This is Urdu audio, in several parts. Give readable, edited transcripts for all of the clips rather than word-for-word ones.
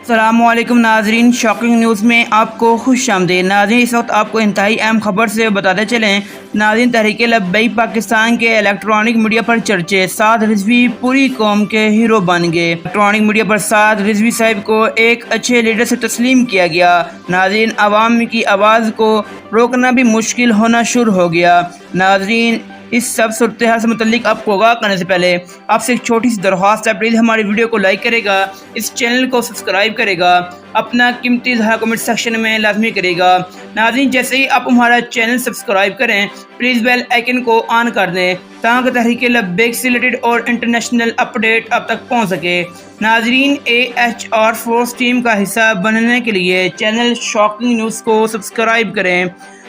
السلام علیکم ناظرین، شاکنگ نیوز میں آپ کو خوش آمدید۔ ناظرین، اس وقت آپ کو انتہائی اہم خبر سے بتاتے چلیں۔ ناظرین، تحریک لبیک پاکستان کے الیکٹرانک میڈیا پر چرچے، سعد رضوی پوری قوم کے ہیرو بن گئے۔ الیکٹرانک میڈیا پر سعد رضوی صاحب کو ایک اچھے لیڈر سے تسلیم کیا گیا۔ ناظرین، عوام کی آواز کو روکنا بھی مشکل ہونا شروع ہو گیا۔ ناظرین، اس سب صورتحال سے متعلق آپ کو آگاہ کرنے سے پہلے آپ سے ایک چھوٹی سی درخواست ہے، پلیز ہماری ویڈیو کو لائک کرے گا، اس چینل کو سبسکرائب کرے گا، اپنا قیمتی اظہار کمنٹ سیکشن میں لازمی کرے گا۔ ناظرین، جیسے ہی آپ ہمارا چینل سبسکرائب کریں، پلیز بیل آئیکن کو آن کر دیں تاکہ تحریک لبیک سے ریلیٹڈ اور انٹرنیشنل اپڈیٹ اب تک پہنچ سکے۔ ناظرین، AHR فورس ٹیم کا حصہ بننے کے لیے چینل شاکنگ نیوز کو سبسکرائب کریں۔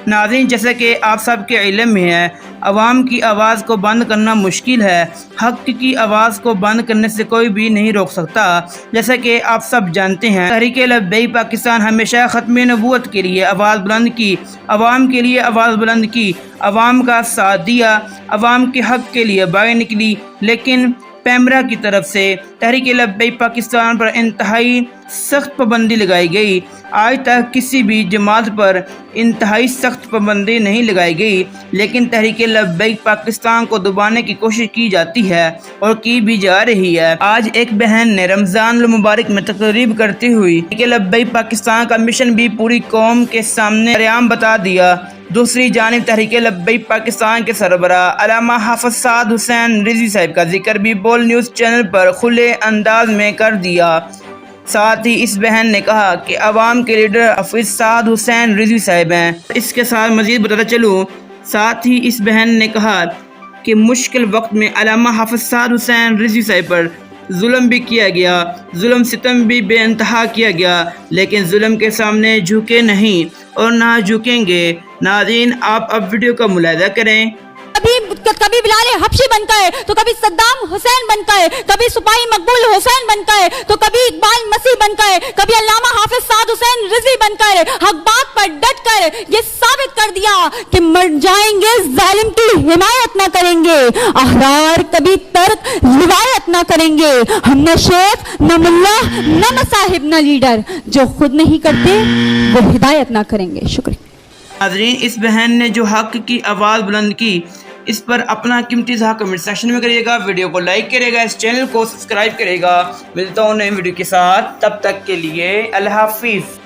ناظرین، جیسا کہ آپ سب کے علم میں ہے، عوام کی آواز کو بند کرنا مشکل ہے۔ حق کی آواز کو بند کرنے سے کوئی بھی نہیں روک سکتا۔ جیسا کہ آپ سب جانتے ہیں، تحریک لبیک پاکستان ہمیشہ ختم نبوت کے لیے آواز بلند کی، عوام کے لیے آواز بلند کی، عوام کا ساتھ دیا، عوام کے حق کے لیے باہر نکلی، لیکن پیمرا کی طرف سے تحریک لبیک پاکستان پر انتہائی سخت پابندی لگائی گئی۔ آج تک کسی بھی جماعت پر انتہائی سخت پابندی نہیں لگائی گئی، لیکن تحریک لبیک پاکستان کو دبانے کی کوشش کی جاتی ہے اور کی بھی جا رہی ہے۔ آج ایک بہن نے رمضان المبارک میں تقریب کرتے ہوئے تحریک لبیک پاکستان کا مشن بھی پوری قوم کے سامنے عیان بتا دیا۔ دوسری جانب تحریک لبیک پاکستان کے سربراہ علامہ حافظ سعد حسین رضوی صاحب کا ذکر بھی بول نیوز چینل پر کھلے انداز میں کر دیا۔ ساتھ ہی اس بہن نے کہا کہ عوام کے لیڈر حافظ سعد حسین رضوی صاحب ہیں۔ اس کے ساتھ مزید بتاتا چلوں، ساتھ ہی اس بہن نے کہا کہ مشکل وقت میں علامہ حافظ سعد حسین رضوی صاحب پر ظلم بھی کیا گیا، ظلم ستم بھی بے انتہا کیا گیا، لیکن ظلم کے سامنے جھکے نہیں اور نہ جھکیں گے۔ ناظرین، آپ اب ویڈیو کا ملاحظہ کریں۔ کبھی بلال حبشی بنتا ہے تو کبھی صدام حسین بنتا ہے، کبھی سپاہی مقبول حسین بنتا ہے تو کبھی اقبال مسیح بنتا ہے، کبھی علامہ حافظ سعد حسین رضوی بن کر حق بات پر ڈٹ کر یہ ثابت کر دیا کہ مر جائیں گے ظالم کی حمایت نہ کریں گے، احرار کبھی ترک روایت نہ کریں گے، ہم نہ شیخ نہ ملا نہ مصاحب نہ لیڈر، جو خود نہیں کرتے وہ ہدایت نہ کریں گے۔ شکریہ۔ ناظرین، اس بہن نے جو حق کی آواز بلند کی، اس پر اپنا قیمتی اظہار کمنٹ سیکشن میں کریے گا، ویڈیو کو لائک کرے گا، اس چینل کو سبسکرائب کرے گا۔ ملتا ہوں نئے ویڈیو کے ساتھ، تب تک کے لیے اللہ حافظ۔